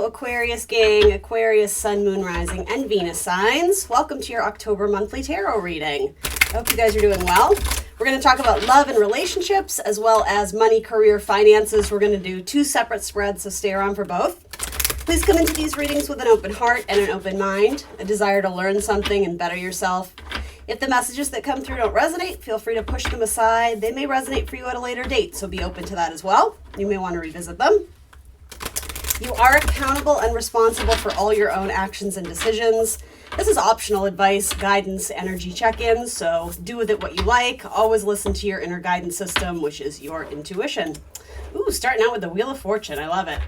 Aquarius gang, Aquarius, Sun, Moon, Rising, and Venus signs. Welcome to your October monthly tarot reading. I hope you guys are doing well. We're going to talk about love and relationships, as well as money, career, finances. We're going to do two separate spreads, so stay around for both. Please come into these readings with an open heart and an open mind, a desire to learn something and better yourself. If the messages that come through don't resonate, feel free to push them aside. They may resonate for you at a later date, so be open to that as well. You may want to revisit them. You are accountable and responsible for all your own actions and decisions. This is optional advice, guidance, energy check-ins, so do with it what you like. Always listen to your inner guidance system, which is your intuition. Ooh, starting out with the Wheel of Fortune. I love it.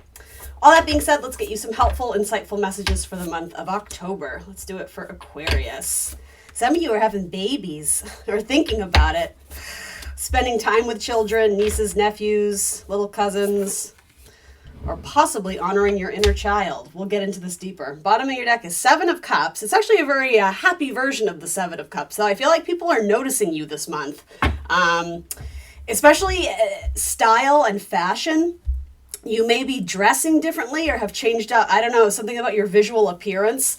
All that being said, let's get you some helpful, insightful messages for the month of October. Let's do it for Aquarius. Some of you are having babies or thinking about it. Spending time with children, nieces, nephews, little cousins, or possibly honoring your inner child. We'll get into this deeper. Bottom of your deck is Seven of Cups. It's actually a very happy version of the Seven of Cups. So I feel like people are noticing you this month, especially style and fashion. You may be dressing differently or have changed up. I don't know, something about your visual appearance.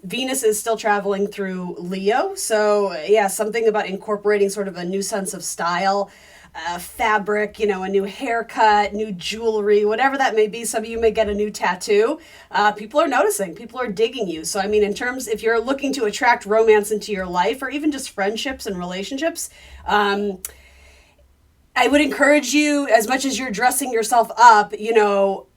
Venus is still traveling through Leo. So yeah, something about incorporating sort of a new sense of style. Fabric, a new haircut, new jewelry, whatever that may be. Some of you may get a new tattoo. People are noticing, people are digging you. So, I mean, in terms, if you're looking to attract romance into your life or even just friendships and relationships, I would encourage you, as much as you're dressing yourself up,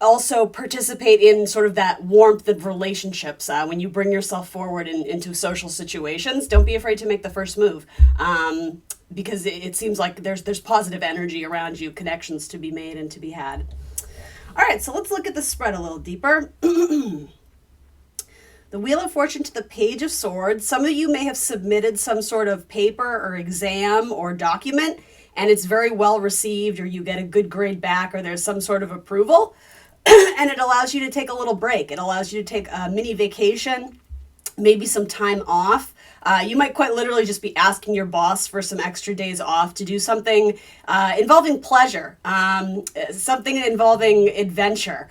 also participate in sort of that warmth of relationships. When you bring yourself forward into social situations, don't be afraid to make the first move. Because it seems like there's positive energy around you, connections to be made and to be had. All right, so let's look at the spread a little deeper. The Wheel of Fortune to the Page of Swords. Some of you may have submitted some sort of paper or exam or document, and it's very well received, or you get a good grade back, or there's some sort of approval, and it allows you to take a little break. It allows you to take a mini vacation, maybe some time off. You might quite literally just be asking your boss for some extra days off to do something involving pleasure, something involving adventure.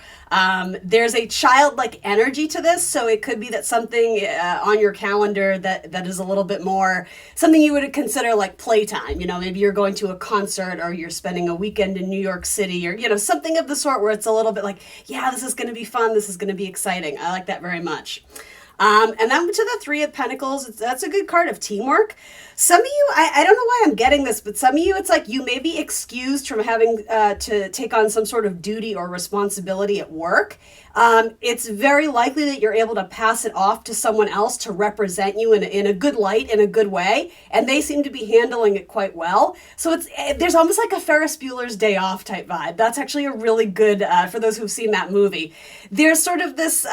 There's a childlike energy to this, so it could be that something on your calendar that is a little bit more, something you would consider like playtime. Maybe you're going to a concert, or you're spending a weekend in New York City, or, something of the sort where it's a little bit like, yeah, this is going to be fun, this is going to be exciting. I like that very much. And then to the Three of Pentacles, that's a good card of teamwork. Some of you, I don't know why I'm getting this, but some of you, it's like you may be excused from having to take on some sort of duty or responsibility at work. It's very likely that you're able to pass it off to someone else to represent you in a good light, in a good way, and they seem to be handling it quite well. So there's almost like a Ferris Bueller's Day Off type vibe. That's actually a really good, for those who've seen that movie. There's sort of this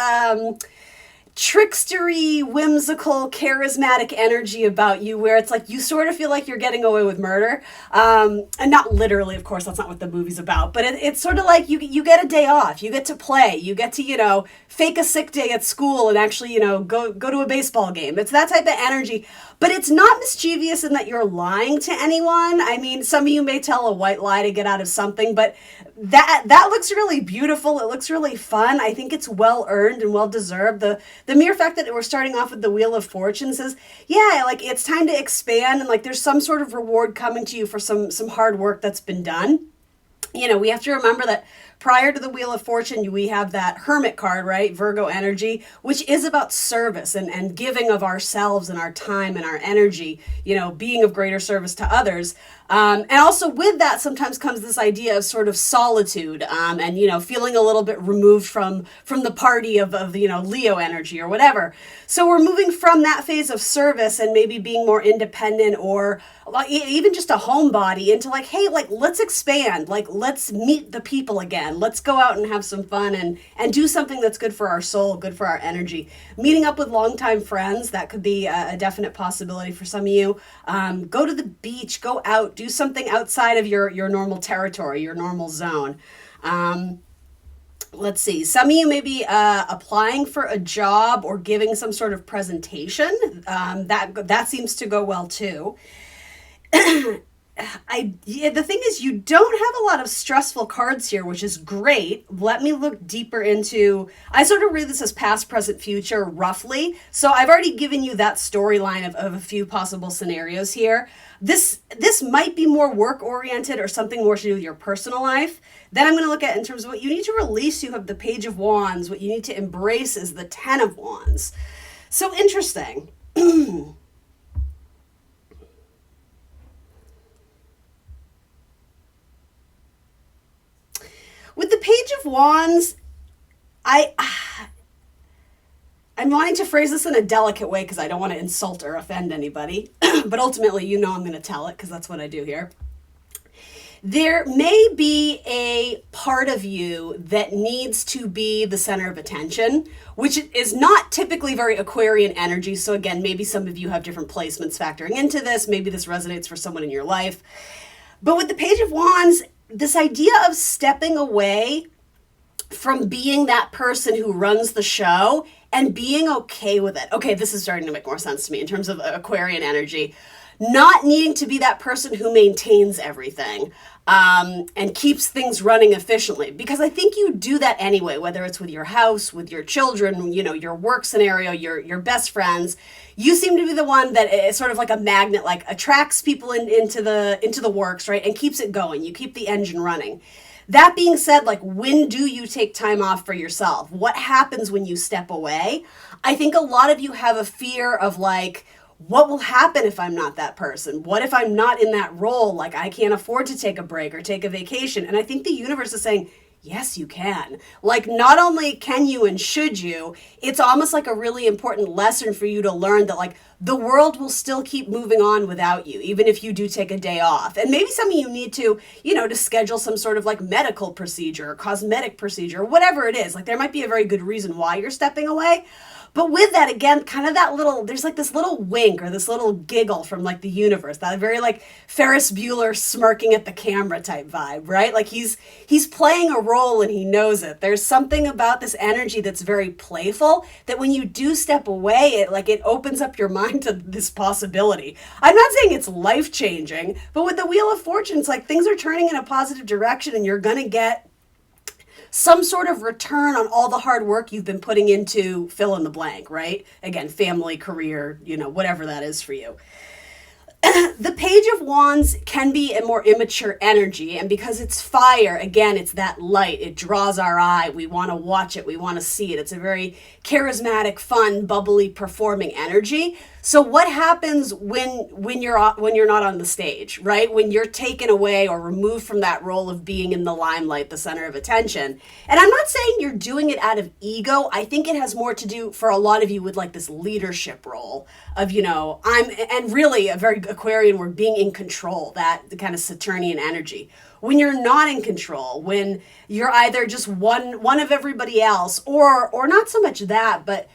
trickstery, whimsical, charismatic energy about you where it's like you sort of feel like you're getting away with murder. And not literally, of course, that's not what the movie's about, but it's sort of like you get a day off, you get to play, you get to, fake a sick day at school and actually, go to a baseball game. It's that type of energy, but it's not mischievous in that you're lying to anyone. I mean, some of you may tell a white lie to get out of something, but that looks really beautiful. It looks really fun. I think it's well earned and well deserved. The mere fact that we're starting off with the Wheel of Fortune says, yeah, like it's time to expand, and like there's some sort of reward coming to you for some hard work that's been done. We have to remember that prior to the Wheel of Fortune, we have that Hermit card, right? Virgo energy, which is about service and giving of ourselves and our time and our energy, being of greater service to others. And also with that sometimes comes this idea of sort of solitude and, feeling a little bit removed from the party of Leo energy or whatever. So we're moving from that phase of service and maybe being more independent or even just a homebody into like, hey, like, let's expand, like, let's meet the people again. Let's go out and have some fun and do something that's good for our soul, good for our energy. Meeting up with longtime friends, that could be a definite possibility for some of you. Go to the beach, go out, do something outside of your normal territory, your normal zone. Let's see. Some of you may be applying for a job or giving some sort of presentation. That seems to go well too. the thing is, you don't have a lot of stressful cards here, which is great. Let me look deeper into, I sort of read this as past, present, future, roughly. So I've already given you that storyline of a few possible scenarios here. This might be more work oriented or something more to do with your personal life. Then I'm going to look at in terms of what you need to release. You have the Page of Wands. What you need to embrace is the Ten of Wands. So interesting. With the Page of Wands, I'm wanting to phrase this in a delicate way because I don't want to insult or offend anybody. But ultimately, you know I'm going to tell it because that's what I do here. There may be a part of you that needs to be the center of attention, which is not typically very Aquarian energy. So again, maybe some of you have different placements factoring into this. Maybe this resonates for someone in your life. But with the Page of Wands, this idea of stepping away from being that person who runs the show and being okay with it. Okay, this is starting to make more sense to me in terms of Aquarian energy. Not needing to be that person who maintains everything and keeps things running efficiently. Because I think you do that anyway, whether it's with your house, with your children, you know, your work scenario, your best friends. You seem to be the one that is sort of like a magnet, like attracts people into the works, right? And keeps it going. You keep the engine running. That being said, like, when do you take time off for yourself? What happens when you step away? I think a lot of you have a fear of like, what will happen if I'm not that person? What if I'm not in that role? Like, I can't afford to take a break or take a vacation. And I think the universe is saying, yes, you can. Like, not only can you and should you, it's almost like a really important lesson for you to learn that, like, the world will still keep moving on without you, even if you do take a day off. And maybe some of you need to, you know, to schedule some sort of like medical procedure or cosmetic procedure, whatever it is. Like, there might be a very good reason why you're stepping away. But with that, again, kind of that little, there's like this little wink or this little giggle from like the universe, that very like Ferris Bueller smirking at the camera type vibe, right? Like he's playing a role and he knows it. There's something about this energy that's very playful that when you do step away, it opens up your mind to this possibility. I'm not saying it's life-changing, but with the Wheel of Fortune, it's like things are turning in a positive direction and you're going to get some sort of return on all the hard work you've been putting into fill in the blank, right? Again, family, career, you know, whatever that is for you. The Page of Wands can be a more immature energy, and because it's fire, again, it's that light. It draws our eye. We want to watch it. We want to see it. It's a very charismatic, fun, bubbly, performing energy. So what happens when you're not on the stage, right? When you're taken away or removed from that role of being in the limelight, the center of attention. And I'm not saying you're doing it out of ego. I think it has more to do for a lot of you with like this leadership role of, you know, and really a very Aquarian word, being in control, that the kind of Saturnian energy. When you're not in control, when you're either just one of everybody else or not so much that, but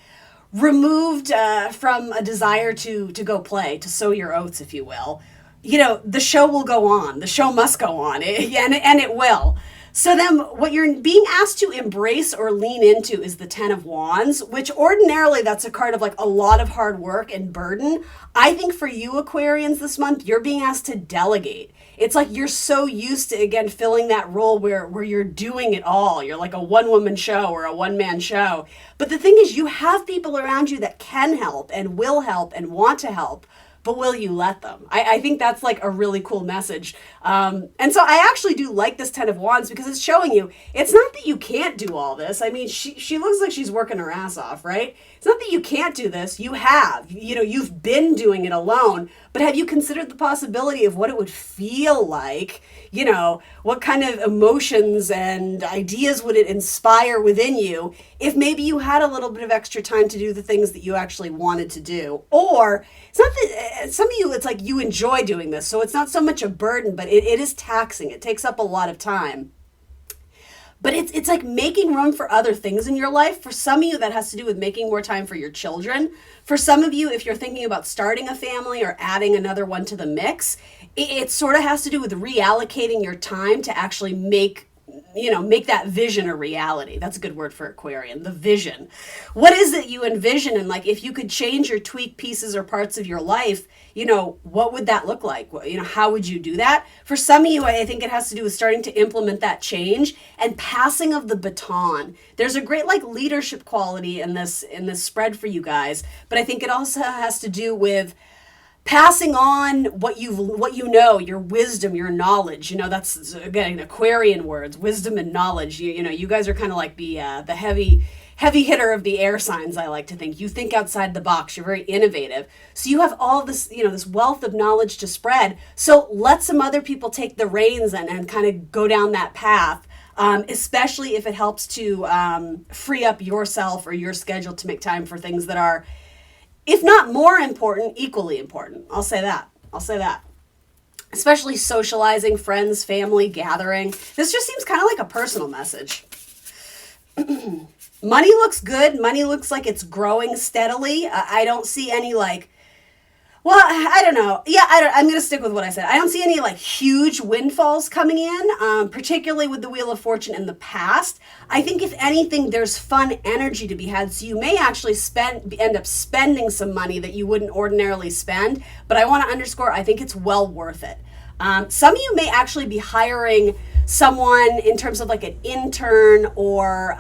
removed from a desire to go play, to sow your oats, if you will, you know, the show will go on. The show must go on, and it will. So then what you're being asked to embrace or lean into is the Ten of Wands, which ordinarily that's a card of like a lot of hard work and burden. I think for you Aquarians this month, you're being asked to delegate. It's like you're so used to, again, filling that role where you're doing it all. You're like a one-woman show or a one-man show. But the thing is, you have people around you that can help and will help and want to help. But will you let them? I think that's like a really cool message. And so I actually do like this Ten of Wands because it's showing you, it's not that you can't do all this. I mean, she looks like she's working her ass off, right? It's not that you can't do this. You have. You know, you've been doing it alone. But have you considered the possibility of what it would feel like? You know, what kind of emotions and ideas would it inspire within you if maybe you had a little bit of extra time to do the things that you actually wanted to do? Or it's not that some of you, it's like you enjoy doing this. So it's not so much a burden, but it is taxing. It takes up a lot of time. But it's like making room for other things in your life. For some of you, that has to do with making more time for your children. For some of you, if you're thinking about starting a family or adding another one to the mix, it sort of has to do with reallocating your time to actually make make that vision a reality. That's a good word for Aquarian, the vision. What is it you envision? And like, if you could change or tweak pieces or parts of your life, what would that look like? How would you do that? For some of you, I think it has to do with starting to implement that change and passing of the baton. There's a great like leadership quality in this spread for you guys, but I think it also has to do with passing on what you know, your wisdom, your knowledge. That's again Aquarian words, wisdom and knowledge. You guys are kind of like the heavy hitter of the air signs. I like to think you think outside the box. You're very innovative, so you have all this this wealth of knowledge to spread. So let some other people take the reins and kind of go down that path. Especially if it helps to free up yourself or your schedule to make time for things that are, if not more important, equally important. I'll say that. Especially socializing, friends, family, gathering. This just seems kind of like a personal message. Money looks good. Money looks like it's growing steadily. I don't see any I don't know. Yeah, I'm going to stick with what I said. I don't see any huge windfalls coming in, particularly with the Wheel of Fortune in the past. I think if anything, there's fun energy to be had. So you may actually end up spending some money that you wouldn't ordinarily spend. But I want to underscore, I think it's well worth it. Some of you may actually be hiring someone in terms of like an intern or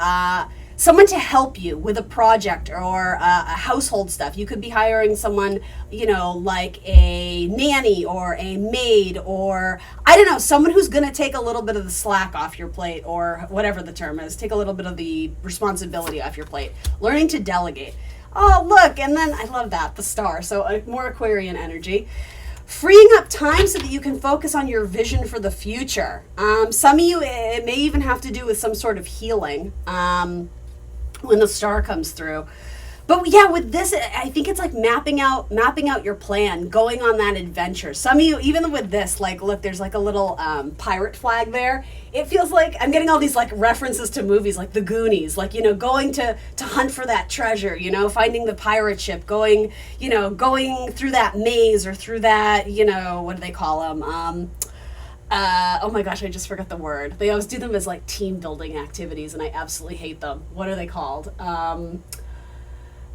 someone to help you with a project or a household stuff. You could be hiring someone, like a nanny or a maid or, I don't know, someone who's going to take a little bit of the slack off your plate or whatever the term is, take a little bit of the responsibility off your plate. Learning to delegate. Oh, look, and then I love that, the star. So more Aquarian energy. Freeing up time so that you can focus on your vision for the future. Some of you, it may even have to do with some sort of healing. When the star comes through. But yeah, with this, I think it's like mapping out your plan, going on that adventure. Some of you, even with this, look, there's like a little pirate flag there. It feels like I'm getting all these references to movies like The Goonies, going to hunt for that treasure, finding the pirate ship, going through that maze or through that, what do they call them? Oh my gosh, I just forgot the word. They always do them as team building activities, and I absolutely hate them. What are they called?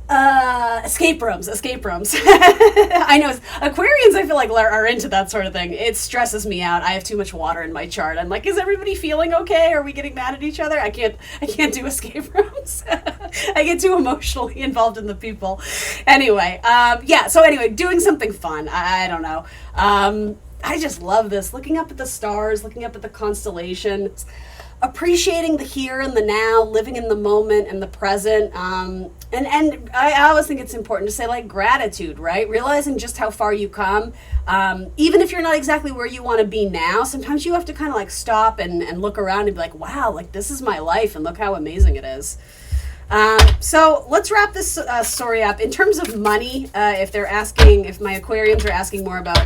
Escape rooms. I know Aquarians, I feel like are into that sort of thing. It stresses me out. I have too much water in my chart. I'm like, is everybody feeling okay? Are we getting mad at each other? I can't do escape rooms. I get too emotionally involved in the people. Anyway, doing something fun. I don't know. I just love this. Looking up at the stars, looking up at the constellations, appreciating the here and the now, living in the moment and the present. And I always think it's important to say gratitude, right? Realizing just how far you come. Even if you're not exactly where you want to be now, sometimes you have to kind of stop and look around and be like, wow, this is my life and look how amazing it is. So let's wrap this story up. In terms of money, if my Aquarians are asking more about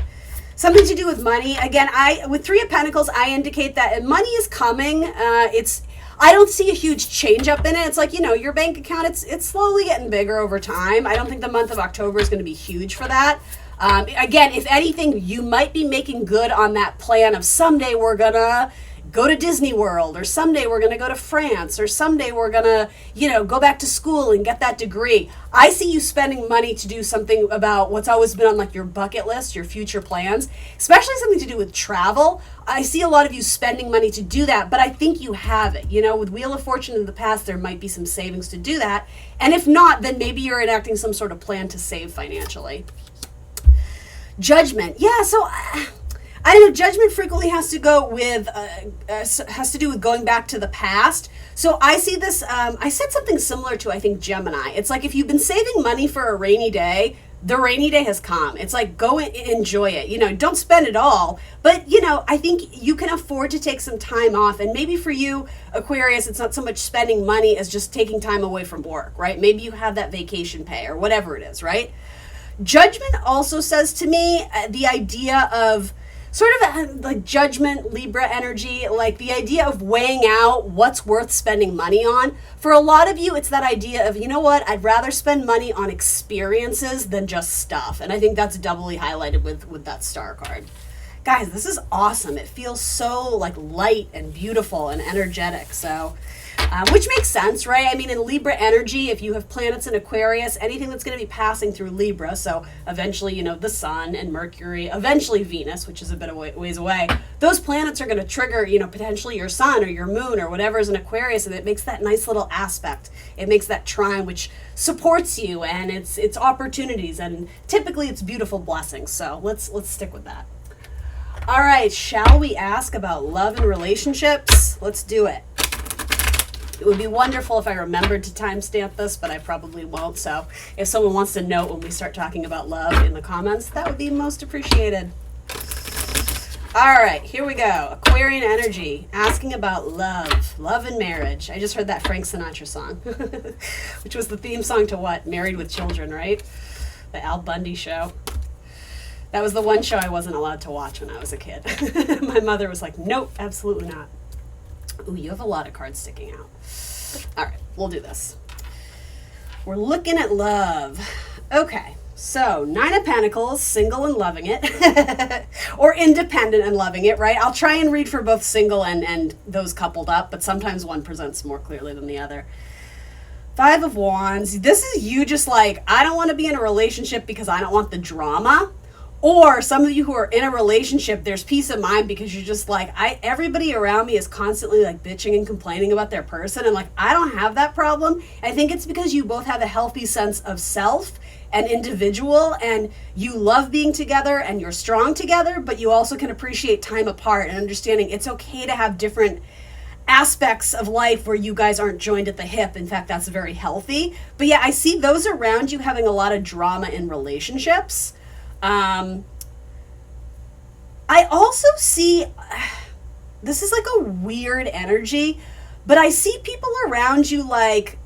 something to do with money. Again, with Three of Pentacles, I indicate that money is coming. I don't see a huge change up in it. It's your bank account, it's slowly getting bigger over time. I don't think the month of October is going to be huge for that. Again, if anything, you might be making good on that plan of someday we're going to go to Disney World, or someday we're going to go to France, or someday we're going to, go back to school and get that degree. I see you spending money to do something about what's always been on your bucket list, your future plans, especially something to do with travel. I see a lot of you spending money to do that, but I think you have it. With Wheel of Fortune in the past, there might be some savings to do that. And if not, then maybe you're enacting some sort of plan to save financially. Judgment. Yeah, so I don't know, judgment frequently has to do with going back to the past. So I see this, I said something similar to, I think, Gemini. It's if you've been saving money for a rainy day, the rainy day has come. It's go and enjoy it. Don't spend it all. But, I think you can afford to take some time off. And maybe for you, Aquarius, it's not so much spending money as just taking time away from work, right? Maybe you have that vacation pay or whatever it is, right? Judgment also says to me the idea of sort of judgment, Libra energy, the idea of weighing out what's worth spending money on. For a lot of you, it's that idea of, I'd rather spend money on experiences than just stuff. And I think that's doubly highlighted with that star card. guys, this is awesome. It feels so like light and beautiful and energetic. So, which makes sense, right? I mean, in Libra energy, if you have planets in Aquarius, anything that's going to be passing through Libra, so eventually, you know, the Sun and Mercury, eventually Venus, which is a bit of ways away, those planets are going to trigger, you know, potentially your Sun or your Moon or whatever is in Aquarius, and it makes that nice little aspect. It makes that trine, which supports you, and it's opportunities, and typically it's beautiful blessings. So let's stick with that. All right, shall we ask about love and relationships? Let's do it. It would be wonderful if I remembered to timestamp this, but I probably won't. So if someone wants to note when we start talking about love in the comments, that would be most appreciated. All right, here we go. Aquarian energy, asking about love and marriage. I just heard that Frank Sinatra song, which was the theme song to what? Married with Children, right? The Al Bundy show. That was the one show I wasn't allowed to watch when I was a kid. My mother was like, nope, absolutely not. Ooh, you have a lot of cards sticking out. All right, we'll do this. We're looking at love. Okay, so 9 of Pentacles, single and loving it, or independent and loving it, right? I'll try and read for both single and those coupled up, but sometimes one presents more clearly than the other. 5 of Wands, this is you just like, I don't want to be in a relationship because I don't want the drama. Or some of you who are in a relationship, there's peace of mind because you're just like, everybody around me is constantly like bitching and complaining about their person. And like, I don't have that problem. I think it's because you both have a healthy sense of self and individual, and you love being together and you're strong together, but you also can appreciate time apart and understanding it's okay to have different aspects of life where you guys aren't joined at the hip. In fact, that's very healthy. But yeah, I see those around you having a lot of drama in relationships. I also see, this is like a weird energy, but I see people around you like,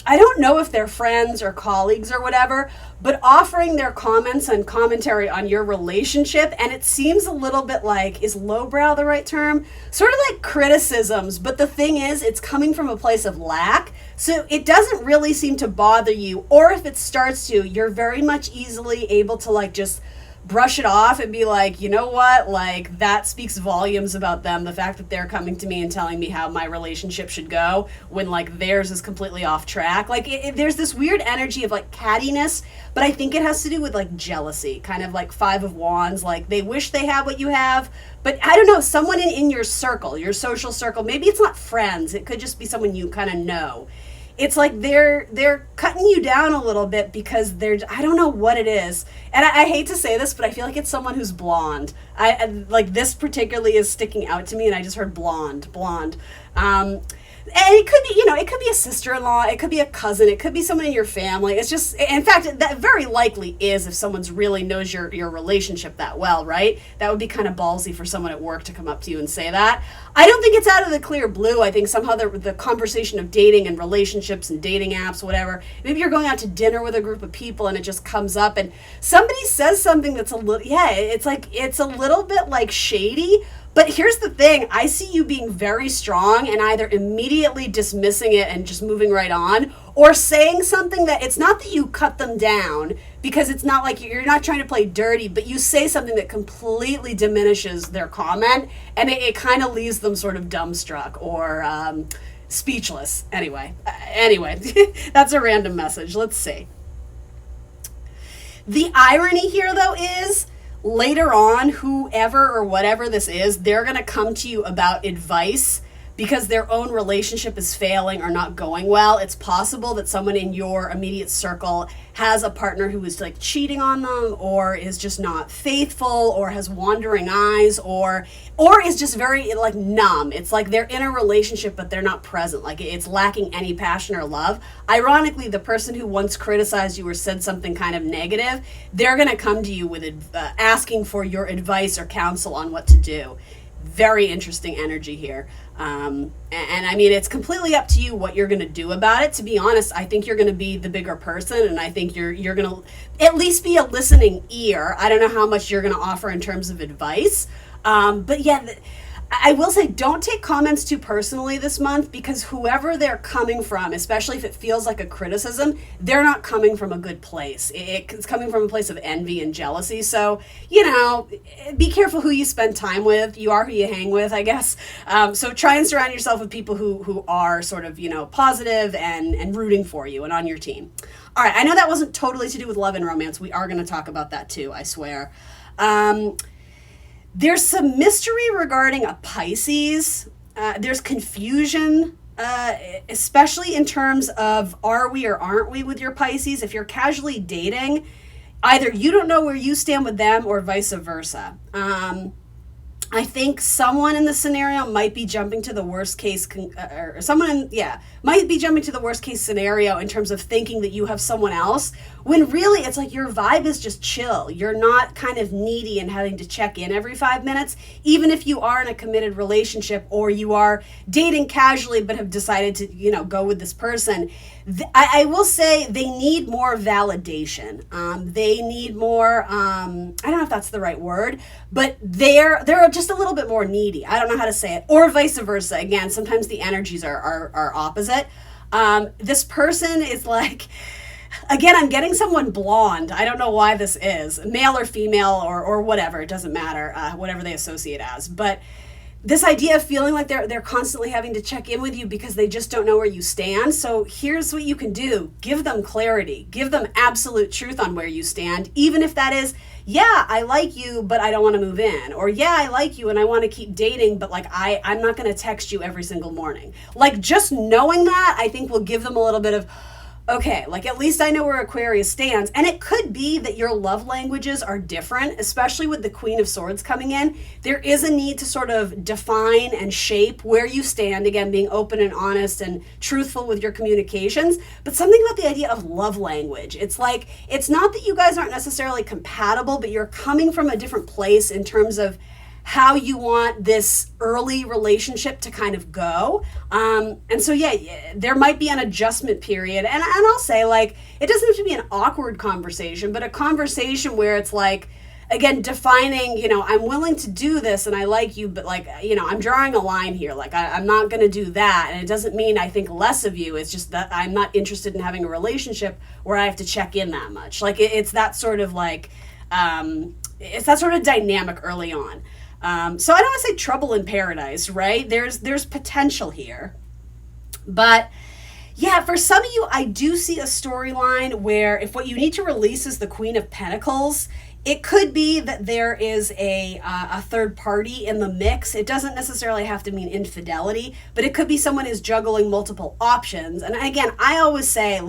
I don't know if they're friends or colleagues or whatever, but offering their comments and commentary on your relationship, and it seems a little bit like, is lowbrow the right term? Sort of like criticisms, but the thing is, it's coming from a place of lack, so it doesn't really seem to bother you, or if it starts to, you're very much easily able to like just brush it off and be like, you know what, like that speaks volumes about them, the fact that they're coming to me and telling me how my relationship should go when like theirs is completely off track. Like there's this weird energy of like cattiness, but I think it has to do with like jealousy, kind of like 5 of Wands, like they wish they had what you have, but I don't know, someone in your circle, your social circle, maybe it's not friends, it could just be someone you kind of know. It's like they're cutting you down a little bit because I don't know what it is. And I hate to say this, but I feel like it's someone who's blonde. I like this particularly is sticking out to me, and I just heard blonde. And it could be, you know, it could be a sister-in-law, it could be a cousin, it could be someone in your family. It's just, in fact, that very likely is if someone's really knows your relationship that well, right? That would be kind of ballsy for someone at work to come up to you and say that. I don't think it's out of the clear blue. I think somehow the conversation of dating and relationships and dating apps, whatever, maybe you're going out to dinner with a group of people and it just comes up and somebody says something that's a little, it's like, it's a little bit like shady. But here's the thing, I see you being very strong and either immediately dismissing it and just moving right on, or saying something that it's not that you cut them down, because it's not like you're not trying to play dirty, but you say something that completely diminishes their comment, and it kind of leaves them sort of dumbstruck or speechless. Anyway, that's a random message. Let's see. The irony here, though, is later on, whoever or whatever this is, they're going to come to you about advice because their own relationship is failing or not going well. It's possible that someone in your immediate circle has a partner who is like cheating on them, or is just not faithful, or has wandering eyes, or is just very like numb. It's like they're in a relationship but they're not present, like it's lacking any passion or love. Ironically, the person who once criticized you or said something kind of negative, they're going to come to you with asking for your advice or counsel on what to do. Very interesting energy here. And I mean, it's completely up to you what you're going to do about it. To be honest, I think you're going to be the bigger person, and I think you're going to at least be a listening ear. I don't know how much you're going to offer in terms of advice. But yeah, I will say, don't take comments too personally this month, because whoever they're coming from, especially if it feels like a criticism, they're not coming from a good place. It's coming from a place of envy and jealousy. So, be careful who you spend time with. You are who you hang with, I guess. So try and surround yourself with people who are sort of, positive and rooting for you and on your team. All right, I know that wasn't totally to do with love and romance. We are going to talk about that too, I swear. There's some mystery regarding a Pisces. There's confusion, especially in terms of are we or aren't we with your Pisces. If you're casually dating, either you don't know where you stand with them or vice versa. I think someone in the scenario might be jumping to the worst case, might be jumping to the worst case scenario in terms of thinking that you have someone else, when really it's like your vibe is just chill. You're not kind of needy and having to check in every 5 minutes, even if you are in a committed relationship or you are dating casually but have decided to, go with this person. I will say they need more validation. They need more, I don't know if that's the right word, but they're just a little bit more needy. I don't know how to say it. Or vice versa. Again, sometimes the energies are opposite. This person is like, again, I'm getting someone blonde. I don't know why this is. Male or female or whatever. It doesn't matter, whatever they associate as. But this idea of feeling like they're constantly having to check in with you because they just don't know where you stand. So here's what you can do. Give them clarity. Give them absolute truth on where you stand, even if that is, yeah, I like you, but I don't want to move in. Or, yeah, I like you and I want to keep dating, but I'm not going to text you every single morning. Just knowing that, I think will give them a little bit of, okay, at least I know where Aquarius stands. And it could be that your love languages are different, especially with the Queen of Swords coming in. There is a need to sort of define and shape where you stand, again, being open and honest and truthful with your communications. But something about the idea of love language. It's not that you guys aren't necessarily compatible, but you're coming from a different place in terms of how you want this early relationship to kind of go. And so, there might be an adjustment period. And I'll say, it doesn't have to be an awkward conversation, but a conversation where it's again, defining, I'm willing to do this and I like you, but I'm drawing a line here. I'm not going to do that. And it doesn't mean I think less of you. It's just that I'm not interested in having a relationship where I have to check in that much. It's that sort of it's that sort of dynamic early on. So I don't want to say trouble in paradise, right? There's potential here. But yeah, for some of you, I do see a storyline where if what you need to release is the Queen of Pentacles, it could be that there is a third party in the mix. It doesn't necessarily have to mean infidelity, but it could be someone who's juggling multiple options. And again, I always say,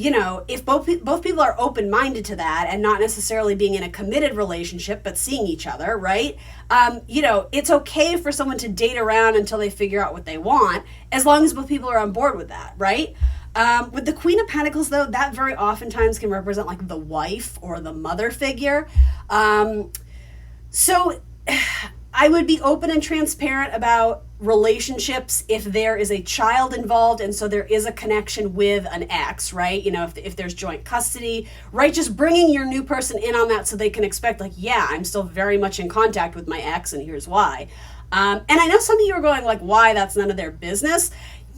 if both people are open-minded to that and not necessarily being in a committed relationship, but seeing each other, right? It's okay for someone to date around until they figure out what they want, as long as both people are on board with that, right? With the Queen of Pentacles, though, that very oftentimes can represent the wife or the mother figure. So I would be open and transparent about relationships if there is a child involved and so there is a connection with an ex, right? If there's joint custody, right? Just bringing your new person in on that so they can expect I'm still very much in contact with my ex and here's why. And I know some of you are going why? That's none of their business.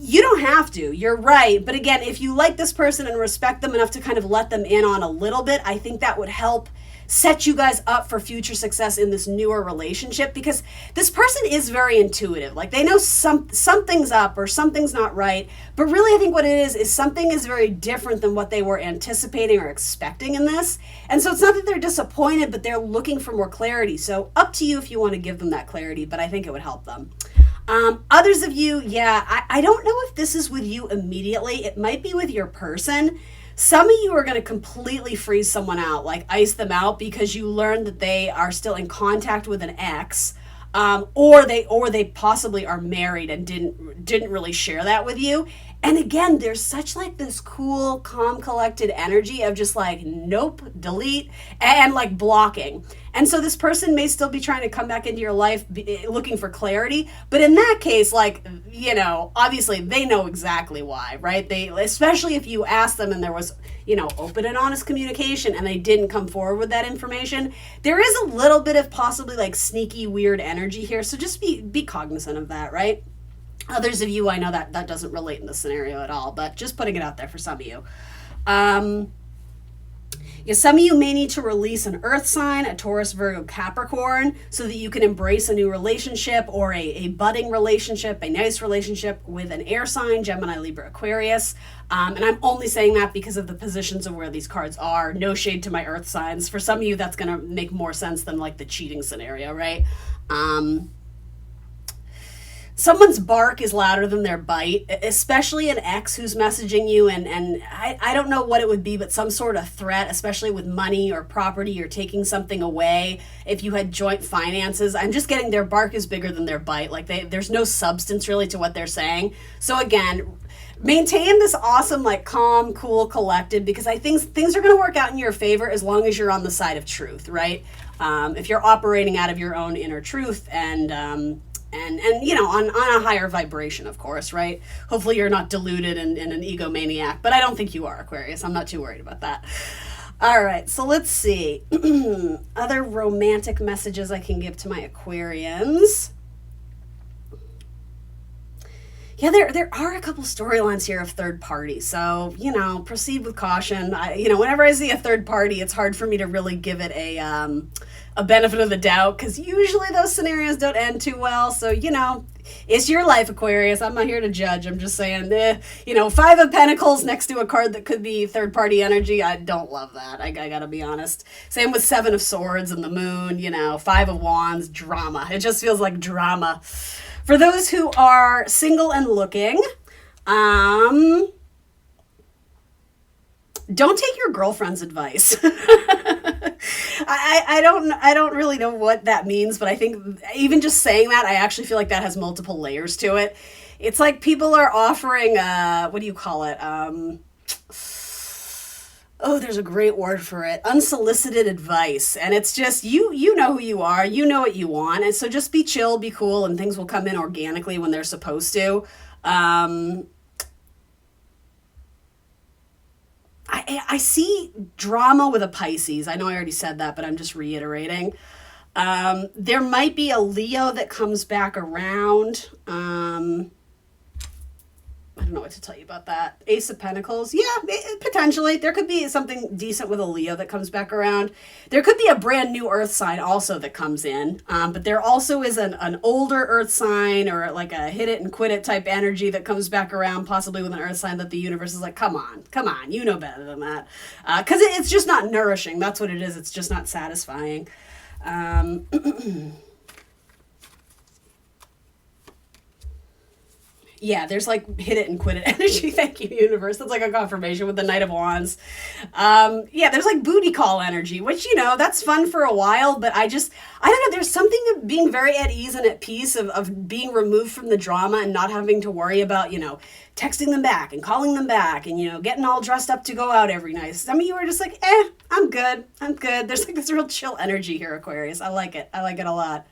You don't have to, you're right. But again, if you like this person and respect them enough to kind of let them in on a little bit, I think that would help set you guys up for future success in this newer relationship, because this person is very intuitive. They know something's up or something's not right, but really I think what it is something is very different than what they were anticipating or expecting in this. And so it's not that they're disappointed, but they're looking for more clarity. So up to you if you want to give them that clarity, but I think it would help them. Others of you, I don't know if this is with you immediately. It might be with your person. Some of you are going to completely freeze someone out, ice them out because you learned that they are still in contact with an ex, or they possibly are married and didn't really share that with you. And again, there's such like this cool, calm, collected energy of just like, nope, delete, and like blocking. And so this person may still be trying to come back into your life looking for clarity. But in that case, like, you know, obviously they know exactly why, right? They, especially if you ask them and there was, you know, open and honest communication and they didn't come forward with that information, there is a little bit of possibly like sneaky, weird energy here. So just be cognizant of that, right? Others of you, I know that doesn't relate in this scenario at all, but just putting it out there for some of you. Yeah, some of you may need to release an earth sign, a Taurus, Virgo, Capricorn, so that you can embrace a new relationship or a budding relationship, a nice relationship with an air sign, Gemini, Libra, Aquarius. And I'm only saying that because of the positions of where these cards are. No shade to my earth signs. For some of you, that's going to make more sense than like the cheating scenario, right? Someone's bark is louder than their bite, especially an ex who's messaging you, and I don't know what it would be, but some sort of threat, especially with money or property or taking something away. If you had joint finances, I'm just getting their bark is bigger than their bite. Like there's no substance really to what they're saying. So again, maintain this awesome, like calm, cool, collected, because I think things are going to work out in your favor as long as you're on the side of truth, right? If you're operating out of your own inner truth and you know, on a higher vibration, of course, right? Hopefully you're not deluded and an egomaniac, but I don't think you are, Aquarius. I'm not too worried about that. All right, so let's see. Other romantic messages I can give to my Aquarians. Yeah, there are a couple storylines here of third party. So, you know, proceed with caution. Whenever I see a third party, it's hard for me to really give it a benefit of the doubt because usually those scenarios don't end too well. So, you know, it's your life, Aquarius. I'm not here to judge. I'm just saying, Five of Pentacles next to a card that could be third party energy. I don't love that. I gotta be honest. Same with Seven of Swords and the Moon, Five of Wands, drama. It just feels like drama. For those who are single and looking, don't take your girlfriend's advice. I don't really know what that means, but I think even just saying that, I actually feel like that has multiple layers to it. It's like people are offering, what do you call it? There's a great word for it. Unsolicited advice. And it's just, you know who you are, you know what you want. And so just be chill, be cool, and things will come in organically when they're supposed to. I see drama with a Pisces. I know I already said that, but I'm just reiterating. There might be a Leo that comes back around. I don't know what to tell you about that. Ace of Pentacles. Yeah, potentially. There could be something decent with a Leo that comes back around. There could be a brand new earth sign also that comes in. But there also is an older earth sign or like a hit it and quit it type energy that comes back around, possibly with an earth sign that the universe is like, come on, you know better than that. Because it's just not nourishing. That's what it is. It's just not satisfying. Yeah, there's like hit it and quit it energy. Thank you, universe. That's like a confirmation with the Knight of Wands. There's like booty call energy, which, that's fun for a while, but I don't know. There's something of being very at ease and at peace of being removed from the drama and not having to worry about, texting them back and calling them back and, getting all dressed up to go out every night. Some of you are just like, I'm good. There's like this real chill energy here, Aquarius. I like it a lot.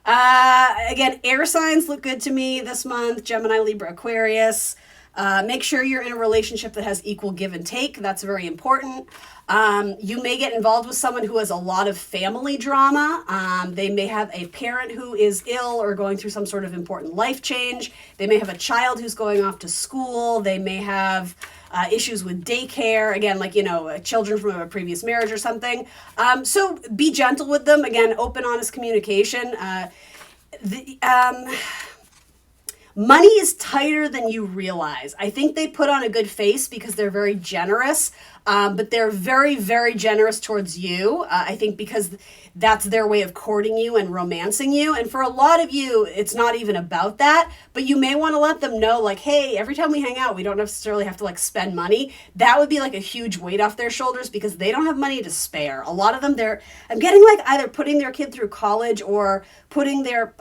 Again, air signs look good to me this month. Gemini, Libra, Aquarius. Make sure you're in a relationship that has equal give and take. That's very important. You may get involved with someone who has a lot of family drama. They may have a parent who is ill or going through some sort of important life change. They may have a child who's going off to school. They may have issues with daycare, again, like, children from a previous marriage or something. So be gentle with them. Again, open, honest communication. Money is tighter than you realize. I think they put on a good face because they're very generous, but they're very, very generous towards you. I think because that's their way of courting you and romancing you. And for a lot of you, it's not even about that, but you may want to let them know, like, hey, every time we hang out, we don't necessarily have to like spend money. That would be like a huge weight off their shoulders because they don't have money to spare. A lot of them, I'm getting like either putting their kid through college or putting their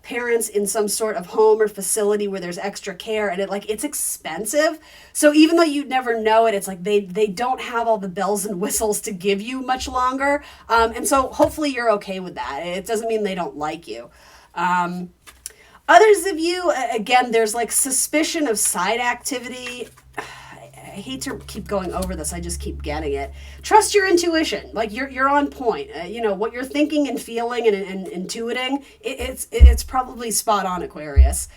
parents in some sort of home or facility where there's extra care, and it's expensive. So even though you'd never know it, it's like they don't have all the bells and whistles to give you much longer. And so hopefully you're okay with that. It doesn't mean they don't like you. Others of you, again, there's like suspicion of side activity. I hate to keep going over this. I just keep getting it. Trust your intuition. Like you're on point. What you're thinking and feeling and intuiting. It's probably spot on, Aquarius.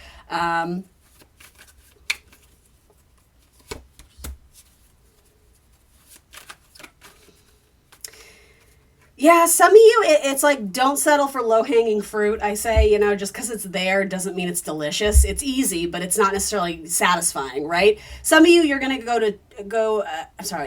Yeah, some of you, it's like, don't settle for low-hanging fruit. I say, just because it's there doesn't mean it's delicious. It's easy, but it's not necessarily satisfying, right? Some of you, you're going to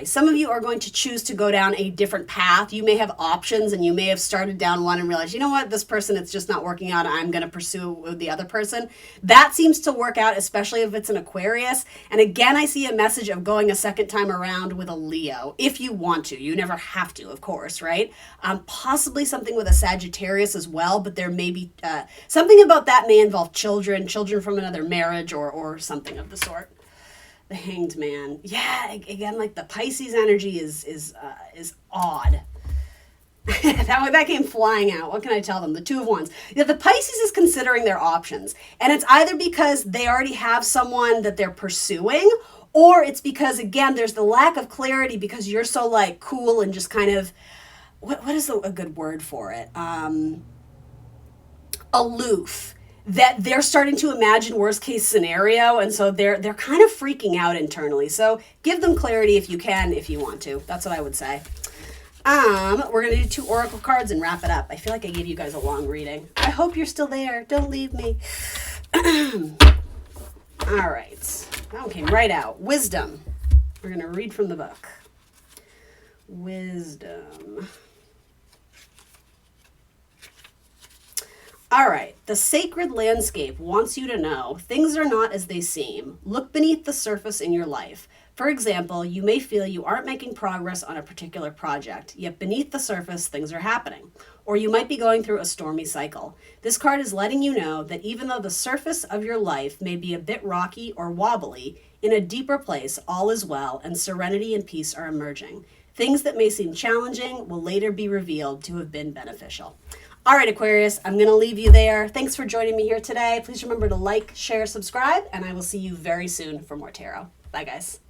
some of you are going to choose to go down a different path. You may have options and you may have started down one and realized, you know what, this person, it's just not working out. I'm going to pursue with the other person. That seems to work out, especially if it's an Aquarius. And again, I see a message of going a second time around with a Leo, if you want to. You never have to, of course, right? Possibly something with a Sagittarius as well, but there may be something about that may involve children from another marriage or something of the sort. The Hanged Man. Yeah, again, like the Pisces energy is odd. that came flying out. What can I tell them? The Two of Wands. Yeah, the Pisces is considering their options. And it's either because they already have someone that they're pursuing, or it's because, again, there's the lack of clarity because you're so like cool and just kind of, what is a good word for it? Aloof. That they're starting to imagine worst case scenario, and so they're kind of freaking out internally. So give them clarity if you can, if you want to. That's what I would say. We're gonna do 2 oracle cards and wrap it up. I feel like I gave you guys a long reading. I hope you're still there. Don't leave me. All right, that one came right out. Wisdom. We're gonna read from the book. Wisdom. All right, the sacred landscape wants you to know things are not as they seem. Look beneath the surface in your life. For example, you may feel you aren't making progress on a particular project, yet beneath the surface, things are happening. Or you might be going through a stormy cycle. This card is letting you know that even though the surface of your life may be a bit rocky or wobbly, in a deeper place, all is well and serenity and peace are emerging. Things that may seem challenging will later be revealed to have been beneficial. All right, Aquarius, I'm going to leave you there. Thanks for joining me here today. Please remember to like, share, subscribe, and I will see you very soon for more tarot. Bye, guys.